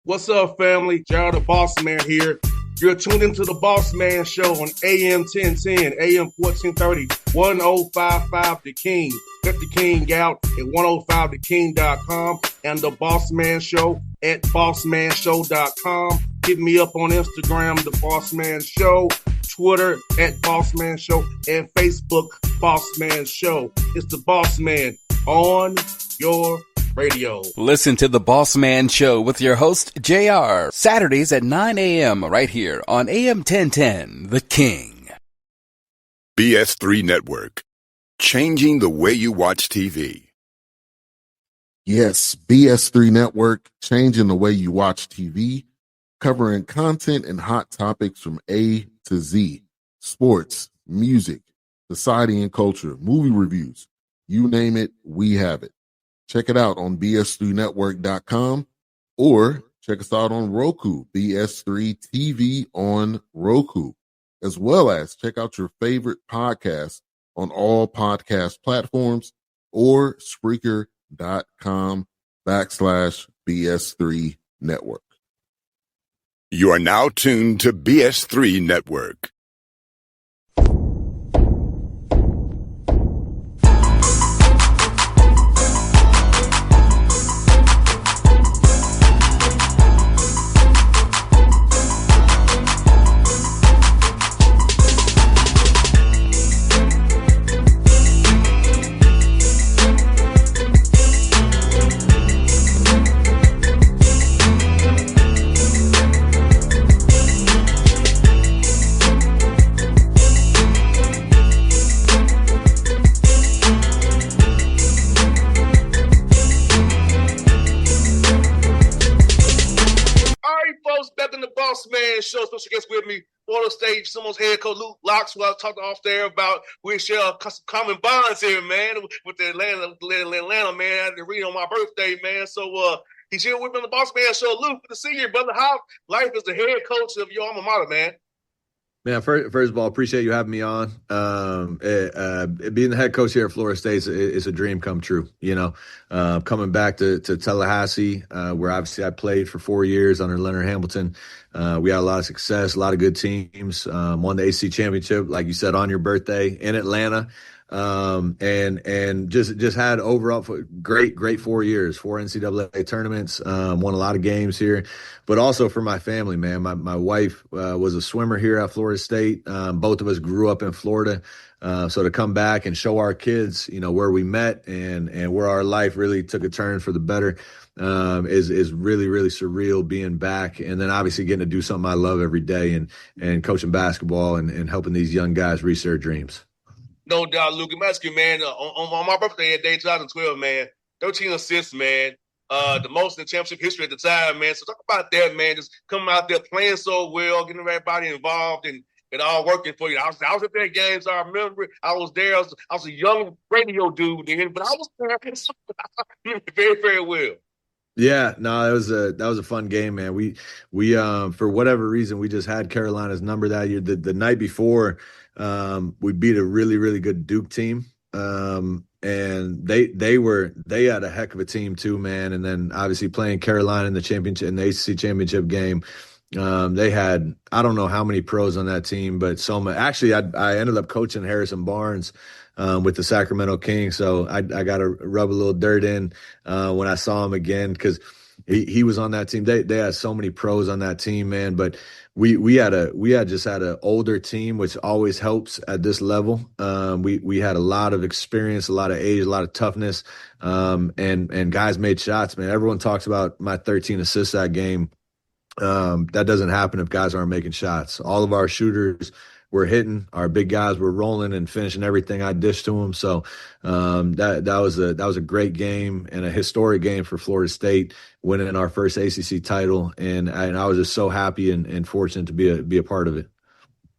What's up, family? Gerald the Bossman here. You're tuned into the Bossman Show on AM 1010, AM 1430, 1055 The King. Let the King out at 105theking.com and the Bossman Show at bossmanshow.com. Hit me up on Instagram, The Bossman Show, Twitter at Bossman Show, and Facebook, Bossman Show. It's the Bossman on your radio. Listen to the Bossman Show with your host, JR, Saturdays at 9 a.m. right here on AM 1010, The King. BS3 Network, changing the way you watch TV. Yes, BS3 Network, changing the way you watch TV, covering content and hot topics from A to Z, sports, music, society and culture, movie reviews, you name it, we have it. Check it out on bs3network.com or check us out on Roku, BS3 TV on Roku, as well as check out your favorite podcast on all podcast platforms or Spreaker.com/BS3 Network. You are now tuned to BS3 Network. Bossman Show, special guest with me, Florida State Seminoles head coach Loucks, who I was talking off there about. We share some common bonds here, man, with the Atlanta, man. I had to read on my birthday, man. So he's here with me on the Bossman Show. Luke, good to see you, brother. How life as the head coach of your alma mater, man? Man, first of all, appreciate you having me on. Being the head coach here at Florida State is a dream come true. You know, coming back to Tallahassee, where obviously I played for 4 years under Leonard Hamilton. We had a lot of success, a lot of good teams. Won the ACC championship, like you said, on your birthday in Atlanta. And just had overall great 4 years, 4 NCAA tournaments, won a lot of games here, but also for my family, man. My wife was a swimmer here at Florida State. Both of us grew up in Florida. So to come back and show our kids, you know, where we met and where our life really took a turn for the better, is really, really surreal being back. And then obviously getting to do something I love every day and coaching basketball and helping these young guys reach their dreams. No doubt, Luke. I'm asking, man, on my birthday that day, 2012, man, 13 assists, man. The most in championship history at the time, man. So talk about that, man. Just coming out there playing so well, getting everybody involved and it all working for you. I was at that game, so I remember I was there. I was a young radio dude then, but I was there very, very well. Yeah, no, that was a fun game, man. We for whatever reason we just had Carolina's number that year. The night before, we beat a really, really good Duke team. And they had a heck of a team too, man. And then obviously playing Carolina in the ACC championship game. They had, I don't know how many pros on that team, but so much. Actually, I ended up coaching Harrison Barnes with the Sacramento Kings, so I got to rub a little dirt in when I saw him again because he was on that team. They had so many pros on that team, man. But we had an older team, which always helps at this level. We had a lot of experience, a lot of age, a lot of toughness, and guys made shots, man. Everyone talks about my 13 assists that game. That doesn't happen if guys aren't making shots. All of our shooters were hitting, our big guys were rolling and finishing everything I dished to them. So that was a great game and a historic game for Florida State, winning our first ACC title, and I was just so happy and fortunate to be a part of it.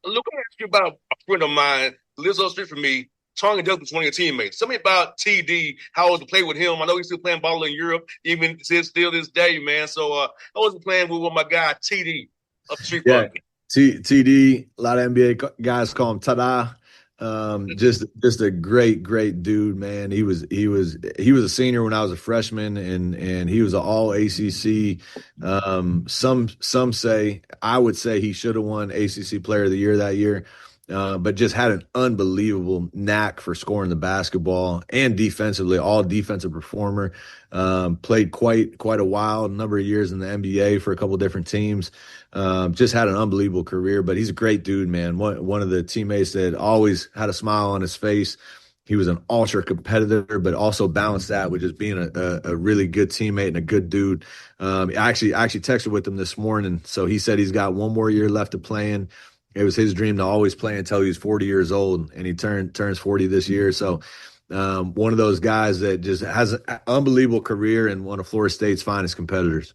Look, I ask you about a friend of mine, lives on the street from me. Tongue and Doug was one of your teammates. Tell me about TD, how it was to play with him. I know he's still playing ball in Europe, even still this day, man. So I was playing with my guy, TD, up the street from me. TD, a lot of NBA guys call him Tada. Just a great dude, man. He was a senior when I was a freshman, and he was an all ACC. Some say, I would say he should have won ACC Player of the Year that year. But just had an unbelievable knack for scoring the basketball and defensively, all defensive performer. Played quite a while, a number of years in the NBA for a couple different teams. Just had an unbelievable career, but he's a great dude, man. One of the teammates that always had a smile on his face. He was an ultra competitor, but also balanced that with just being a really good teammate and a good dude. I actually texted with him this morning. So he said he's got one more year left to playing. It was his dream to always play until he was 40 years old, and he turns 40 this year. So one of those guys that just has an unbelievable career and one of Florida State's finest competitors.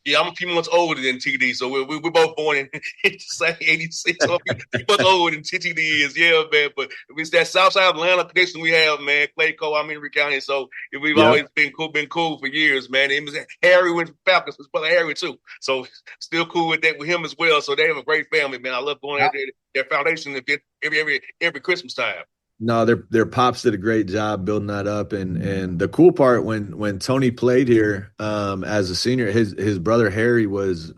Yeah, I'm a few months older than TD, so we're both born in the same 86. So a few months older than TD is, yeah, man. But it's that Southside Atlanta connection we have, man. Clayco, I'm in Henry County, so we've always been cool for years, man. And Harry went to Falcons, his brother Harry too, so still cool with him as well. So they have a great family, man. I love going at their foundation every Christmas time. No, their pops did a great job building that up, and the cool part when Tony played here as a senior, his brother Harry was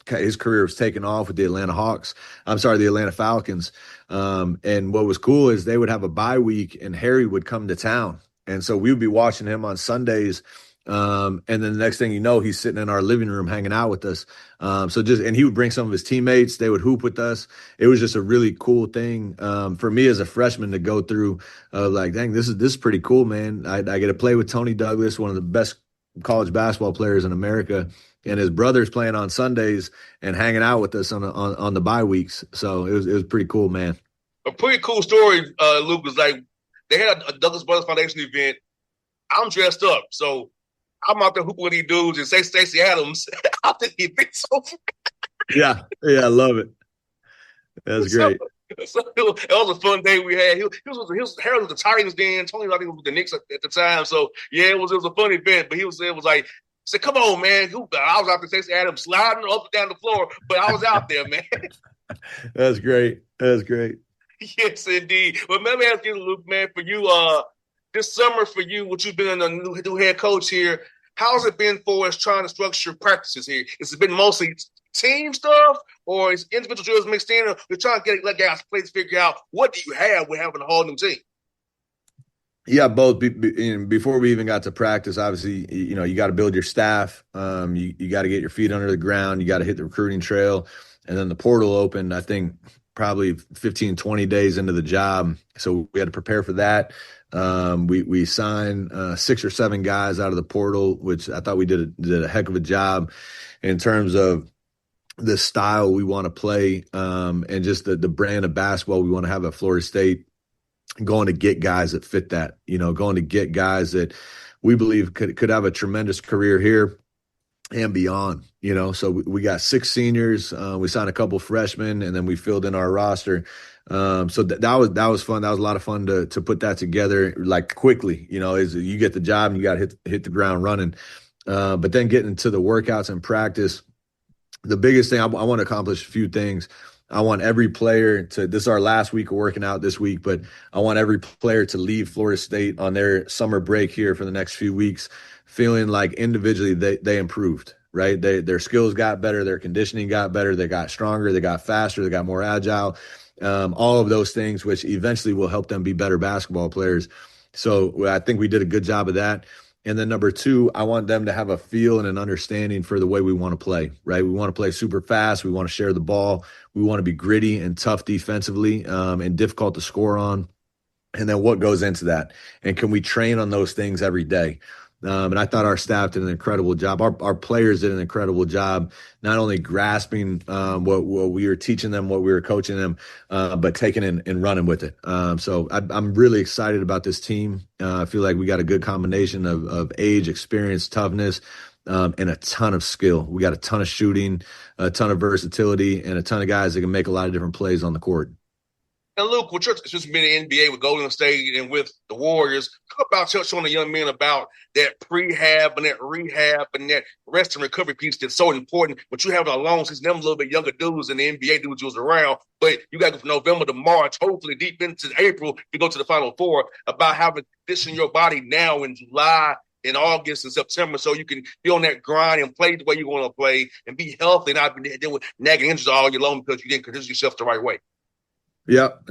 his career was taken off with the Atlanta Hawks. I'm sorry, the Atlanta Falcons. And what was cool is they would have a bye week, and Harry would come to town, and so we would be watching him on Sundays. And then the next thing you know, he's sitting in our living room hanging out with us. And he would bring some of his teammates. They would hoop with us. It was just a really cool thing for me as a freshman to go through. Like, dang, this is pretty cool, man. I get to play with Tony Douglas, one of the best college basketball players in America, and his brother's playing on Sundays and hanging out with us on the bye weeks. So it was pretty cool, man. A pretty cool story, Luke, was like they had a Douglas Brothers Foundation event. I'm dressed up, so I'm out there hooping with these dudes and say Stacey Adams out there. So yeah, I love it. That's great. So it was a fun day we had. Harold was the Titans then. Tony, I think, was the Knicks at the time. So yeah, it was a fun event. But it was like, said, "Come on, man!" I was out there, Stacey Adams sliding up and down the floor, but I was out there, man. That's great. Yes, indeed. Well, let me ask you, Luke, man, for you, this summer for you, what you've been a new head coach here, how's it been for us trying to structure practices here? Has it been mostly team stuff, or is individual drills mixed in? Or we're trying to let guys play to figure out what do you have with having a whole new team? Yeah, both. Before we even got to practice, obviously, you got to build your staff. You got to get your feet under the ground. You got to hit the recruiting trail. And then the portal opened, I think, probably 15, 20 days into the job. So we had to prepare for that. We signed 6 or 7 guys out of the portal, which I thought we did a heck of a job in terms of the style we want to play and just the brand of basketball we want to have at Florida State. Going to get guys that fit that, going to get guys that we believe could have a tremendous career here and beyond, So we got 6 seniors. We signed a couple freshmen, and then we filled in our roster. So that was fun. That was a lot of fun to put that together like quickly. Is you get the job and you got to hit the ground running. But then getting into the workouts and practice, the biggest thing I want to accomplish a few things. I want every player this is our last week of working out this week, but I want every player to leave Florida State on their summer break here for the next few weeks feeling like individually they improved, right? Their skills got better, their conditioning got better, they got stronger, they got faster, they got more agile, all of those things, which eventually will help them be better basketball players. So I think we did a good job of that. And then number 2, I want them to have a feel and an understanding for the way we want to play, right? We want to play super fast. We want to share the ball. We want to be gritty and tough defensively and difficult to score on. And then what goes into that? And can we train on those things every day? And I thought our staff did an incredible job. Our players did an incredible job, not only grasping what we were teaching them, what we were coaching them, but taking it and running with it. So I'm really excited about this team. I feel like we got a good combination of age, experience, toughness, and a ton of skill. We got a ton of shooting, a ton of versatility, and a ton of guys that can make a lot of different plays on the court. And Luke, with your just been in the NBA with Golden State and with the Warriors, talk about showing the young men about that prehab and that rehab and that rest and recovery piece that's so important. But you have a long season, them a little bit younger dudes in the NBA dudes was around. But you got to go from November to March, hopefully deep into April to go to the Final Four, about how to condition your body now in July, in August and September, so you can be on that grind and play the way you want to play and be healthy and not be dealing with nagging injuries all year long because you didn't condition yourself the right way. Yep.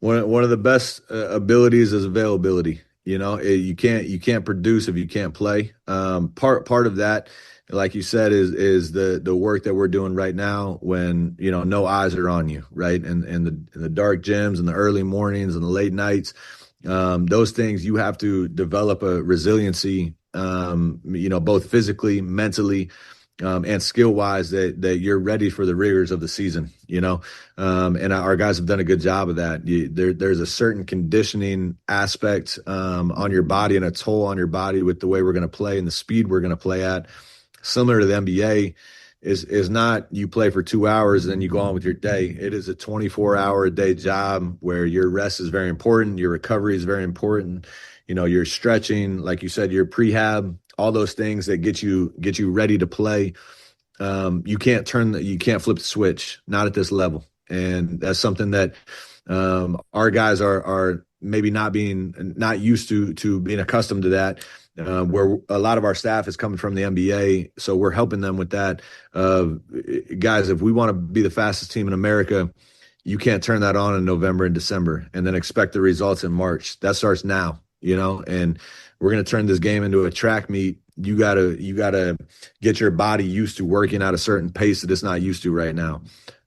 One of the best abilities is availability. You can't produce if you can't play. Part of that, like you said, is the work that we're doing right now when no eyes are on you, right? And the dark gyms and the early mornings and the late nights, those things you have to develop a resiliency, both physically, mentally, and skill wise that you're ready for the rigors of the season, and our guys have done a good job of that. There's a certain conditioning aspect on your body and a toll on your body with the way we're going to play and the speed we're going to play at. Similar to the NBA is not you play for 2 hours and then you go on with your day. It is a 24-hour a day job where your rest is very important. Your recovery is very important. Your stretching, like you said, your prehab, all those things that get you ready to play. You can't flip the switch, not at this level. And that's something that our guys are maybe not used to being accustomed to that. Where a lot of our staff is coming from the NBA, so we're helping them with that. Guys, if we want to be the fastest team in America, you can't turn that on in November and December and then expect the results in March. That starts now, and we're going to turn this game into a track meet. You gotta get your body used to working at a certain pace that it's not used to right now.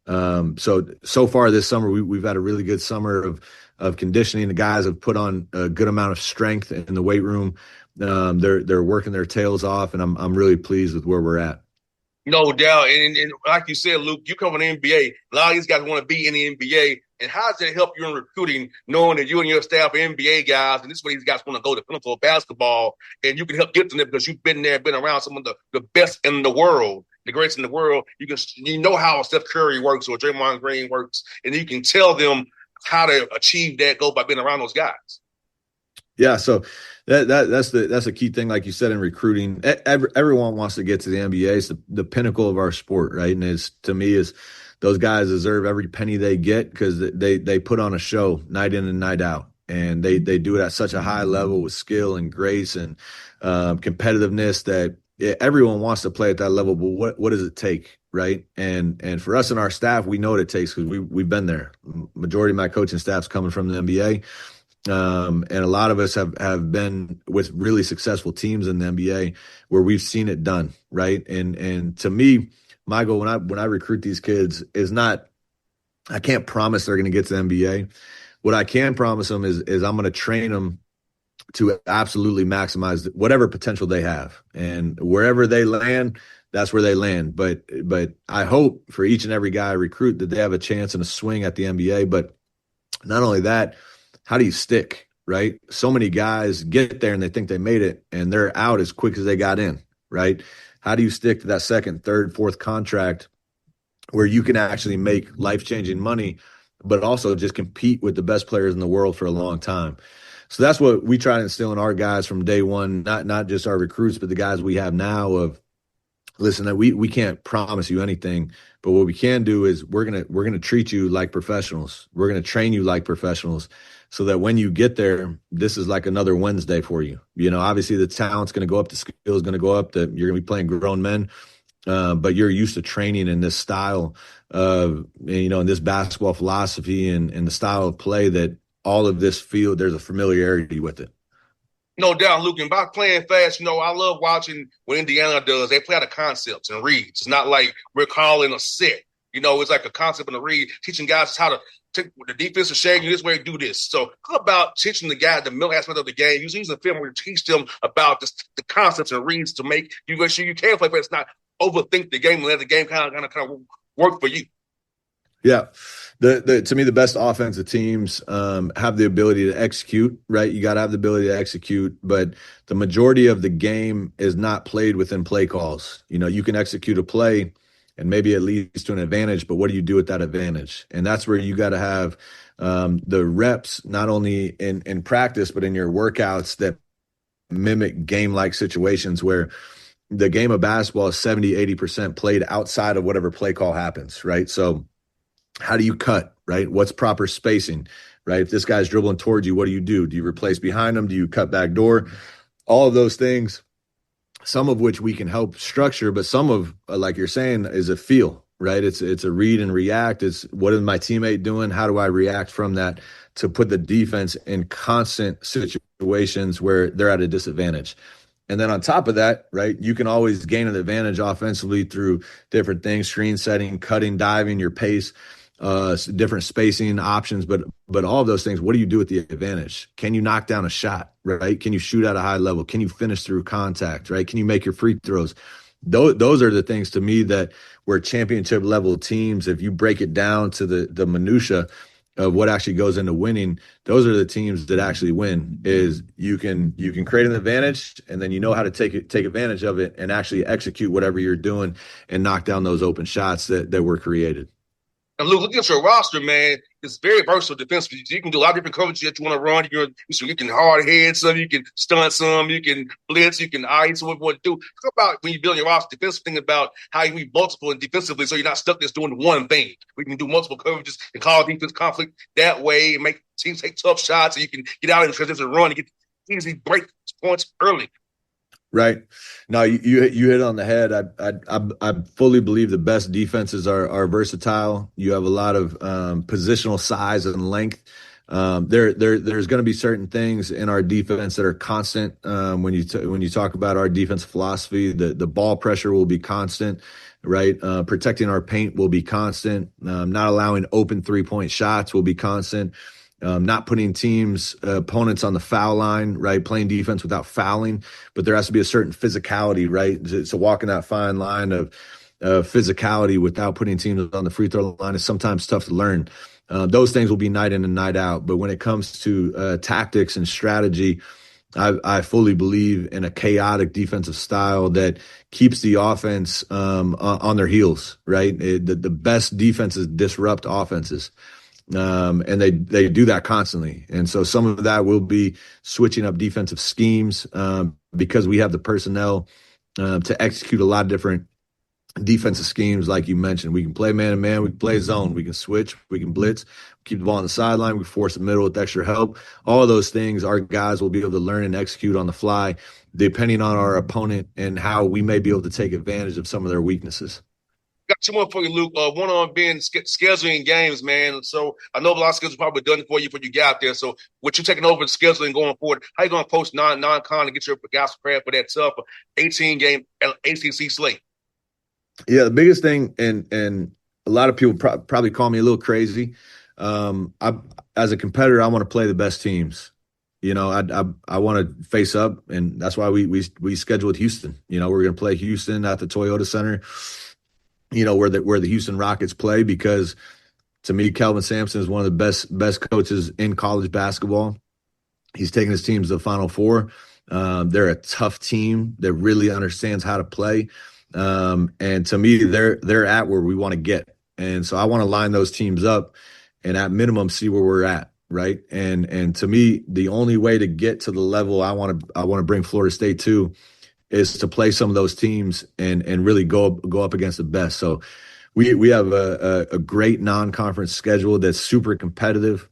So far this summer, we've had a really good summer of conditioning. The guys have put on a good amount of strength in the weight room. They're working their tails off, and I'm really pleased with where we're at. No doubt. And like you said, Luke, you come from the NBA. A lot of these guys want to be in the NBA. And how does it help you in recruiting, knowing that you and your staff are NBA guys, and this is where these guys want to go to clinical basketball, and you can help get them there because you've been there, been around some of the best in the world, the greatest in the world. You know how Steph Curry works or Draymond Green works, and you can tell them how to achieve that goal by being around those guys. Yeah, so that's a key thing, like you said, in recruiting. Everyone wants to get to the NBA. It's the pinnacle of our sport, right? And to me, those guys deserve every penny they get because they put on a show night in and night out, and they do it at such a high level with skill and grace and competitiveness that everyone wants to play at that level. But what does it take, right? And for us and our staff, we know what it takes because we've been there. Majority of my coaching staff's coming from the NBA. And a lot of us have been with really successful teams in the NBA where we've seen it done, right? And to me, my goal when I recruit these kids is not, I can't promise they're going to get to the NBA. What I can promise them is I'm going to train them to absolutely maximize whatever potential they have, and wherever they land, that's where they land. But I hope for each and every guy I recruit that they have a chance and a swing at the NBA. But not only that, how do you stick, right? So many guys get there and they think they made it and they're out as quick as they got in, right? How do you stick to that second, third, fourth contract where you can actually make life-changing money, but also just compete with the best players in the world for a long time? So that's what we try to instill in our guys from day one, not just our recruits, but the guys we have now of, listen, we can't promise you anything, but what we can do is we're gonna treat you like professionals. We're gonna train you like professionals so that when you get there, this is like another Wednesday for you. Obviously the talent's gonna go up, the skill is gonna go up, you're gonna be playing grown men, but you're used to training in this style of, in this basketball philosophy and the style of play that all of this field, there's a familiarity with it. No doubt, Luke. And by playing fast, I love watching what Indiana does. They play out of concepts and reads. It's not like we're calling a set. It's like a concept and a read, teaching guys how to take the defensive shade you this way, do this. So how about teaching the guy the middle aspect of the game? Using film where you teach them about the concepts and reads to make sure you can play fast, not overthink the game and let the game kind of work for you. Yeah. To me, the best offensive teams have the ability to execute, right? You got to have the ability to execute, but the majority of the game is not played within play calls. You can execute a play and maybe it leads to an advantage, but what do you do with that advantage? And that's where you got to have the reps, not only in practice, but in your workouts that mimic game-like situations where the game of basketball is 70-80% played outside of whatever play call happens, right? So how do you cut, right? What's proper spacing, right? If this guy's dribbling towards you, what do you do? Do you replace behind him? Do you cut back door? All of those things, some of which we can help structure, but some of, like you're saying, is a feel, right? It's a read and react. It's what is my teammate doing? How do I react from that to put the defense in constant situations where they're at a disadvantage? And then on top of that, right, you can always gain an advantage offensively through different things, screen setting, cutting, diving, your pace, different spacing options, but all of those things, what do you do with the advantage? Can you knock down a shot, right? Can you shoot at a high level? Can you finish through contact, right? Can you make your free throws? Those are the things to me that where championship level teams, if you break it down to the minutia of what actually goes into winning, those are the teams that actually win. Is you can create an advantage, and then you know how to take advantage of it and actually execute whatever you're doing and knock down those open shots that were created. And Luke, look at your roster, man. It's very versatile defensively. You can do a lot of different coverages that you want to run. You can hard head some, you can stunt some, you can blitz, you can ice, what you want to do. Talk about when you build your roster defensive, think about how you be multiple and defensively so you're not stuck just doing one thing. We can do multiple coverages and cause defense conflict that way and make teams take tough shots so you can get out in transition and run and get easy break points early. Right. No, you hit it on the head. I fully believe the best defenses are versatile. You have a lot of positional size and length. There's going to be certain things in our defense that are constant. When you talk about our defense philosophy, the ball pressure will be constant, right? Protecting our paint will be constant. Not allowing open 3-point shots will be constant. Not putting opponents on the foul line, right? Playing defense without fouling, but there has to be a certain physicality, right? So walking that fine line of physicality without putting teams on the free throw line is sometimes tough to learn. Those things will be night in and night out. But when it comes to tactics and strategy, I fully believe in a chaotic defensive style that keeps the offense on their heels, right? The best defenses disrupt offenses. And they do that constantly. And so some of that will be switching up defensive schemes because we have the personnel to execute a lot of different defensive schemes. Like you mentioned, we can play man to man, we can play zone, we can switch, we can blitz, keep the ball on the sideline, we force the middle with extra help. All of those things our guys will be able to learn and execute on the fly, depending on our opponent and how we may be able to take advantage of some of their weaknesses. Got two more for you, Luke. One on being scheduling games, man. So I know a lot of schedules probably done for you before you get out there. So what you taking over scheduling going forward? How you going to post non-con to get your guys prepared for that tough 18-game ACC slate? Yeah, the biggest thing, and a lot of people probably call me a little crazy. As a competitor, I want to play the best teams. You know, I want to face up, and that's why we scheduled Houston. You know, we're going to play Houston at the Toyota Center. You know, where the Houston Rockets play, because to me, Kelvin Sampson is one of the best coaches in college basketball. He's taken his teams to the Final Four. They're a tough team that really understands how to play. And to me, they're at where we want to get. And so I want to line those teams up and at minimum see where we're at. Right. And to me, the only way to get to the level I want to bring Florida State to is to play some of those teams and really go up against the best. So we have a great non-conference schedule that's super competitive.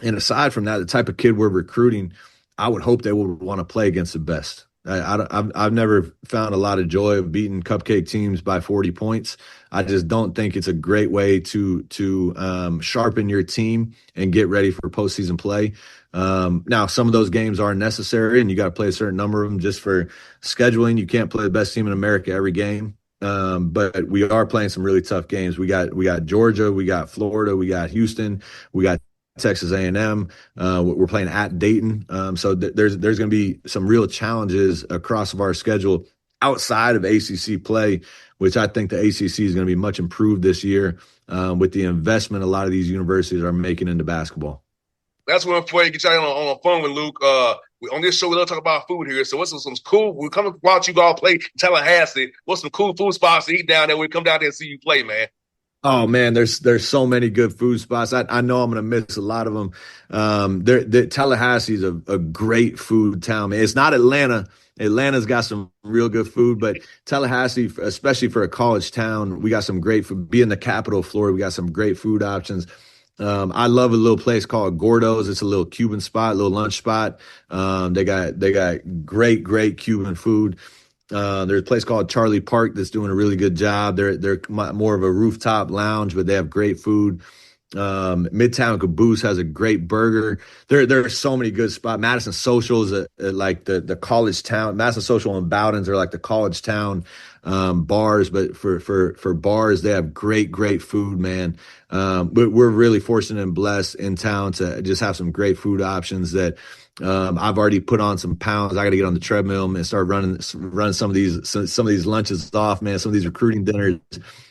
And aside from that, the type of kid we're recruiting, I would hope they would want to play against the best. I've never found a lot of joy of beating cupcake teams by 40 points. I just don't think it's a great way to sharpen your team and get ready for postseason play. Now, some of those games are necessary, and you got to play a certain number of them just for scheduling. You can't play the best team in America every game, but we are playing some really tough games. We got Georgia, we got Florida, we got Houston, we got Texas A&M. We're playing at Dayton. So there's going to be some real challenges across of our schedule outside of ACC play, which I think the ACC is going to be much improved this year with the investment a lot of these universities are making into basketball. That's one before you get you on the phone with Luke. On this show, we love to talk about food here. So what's some cool, we come to watch you all play in Tallahassee. What's some cool food spots to eat down there when we come down there and see you play, man? Oh man, there's so many good food spots. I know I'm gonna miss a lot of them. Tallahassee is a great food town, man. It's not Atlanta. Atlanta's got some real good food, but Tallahassee, especially for a college town, we got some great food. Being the capital of Florida, we got some great food options. I love a little place called Gordo's. It's a little Cuban spot, a little lunch spot. They got great Cuban food. There's a place called Charlie Park that's doing a really good job. They're more of a rooftop lounge, but they have great food. Midtown Caboose has a great burger. There are so many good spots. Madison Social is like the college town. Madison Social and Bowden's are like the college town bars, but for bars they have great food, man. But we're really fortunate and blessed in town to just have some great food options that I've already put on some pounds. I got to get on the treadmill and start running some of these lunches off, man. Some of these recruiting dinners,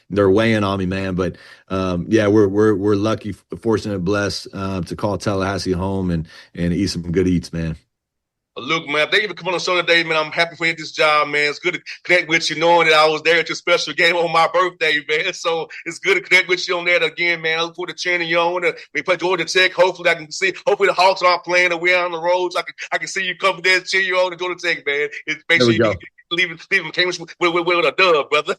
they're weighing on me, man. But yeah, we're lucky, fortunate, blessed to call Tallahassee home and eat some good eats, man. Look, man, thank you for coming on the show today, man. I'm happy for you at this job, man. It's good to connect with you, knowing that I was there at your special game on my birthday, man. So it's good to connect with you on that again, man. I look forward to cheering you on. We play Georgia Tech. Hopefully, I can see. Hopefully, the Hawks aren't playing and we're on the road. So I can see you come there and cheer you on to Georgia Tech, man. Make sure you leave Cambridge with a dub, brother.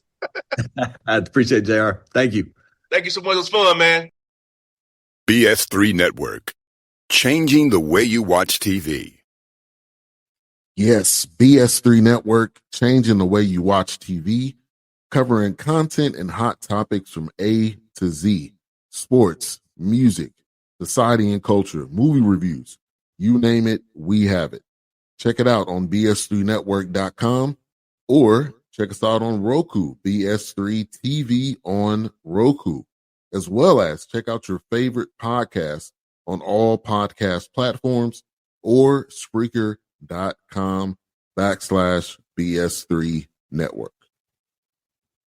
I appreciate it, JR. Thank you. Thank you so much. It was fun, man. BS3 Network, changing the way you watch TV. Yes, BS3 Network, changing the way you watch TV, covering content and hot topics from A to Z, sports, music, society and culture, movie reviews, you name it, we have it. Check it out on bs3network.com or check us out on Roku, BS3 TV on Roku, as well as check out your favorite podcast on all podcast platforms or Spreaker.com/BS3 Network.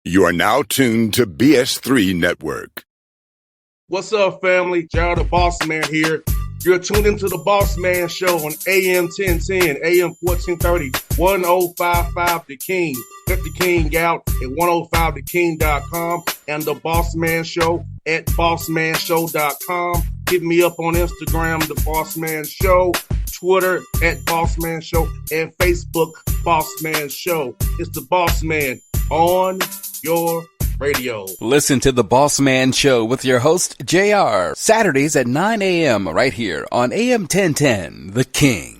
You are now tuned to BS3 Network. What's up, family? Gerald the Bossman here. You're tuned into the Bossman Show on AM 1010, AM 1430, 1055 The King. Let the King out at 105theking.com and the Bossman Show at bossmanshow.com. Hit me up on Instagram, The Bossman Show, Twitter at Bossman Show, and Facebook, Bossman Show. It's the Bossman on your radio. Listen to the Bossman Show with your host, JR, Saturdays at 9 a.m. right here on AM 1010, The King.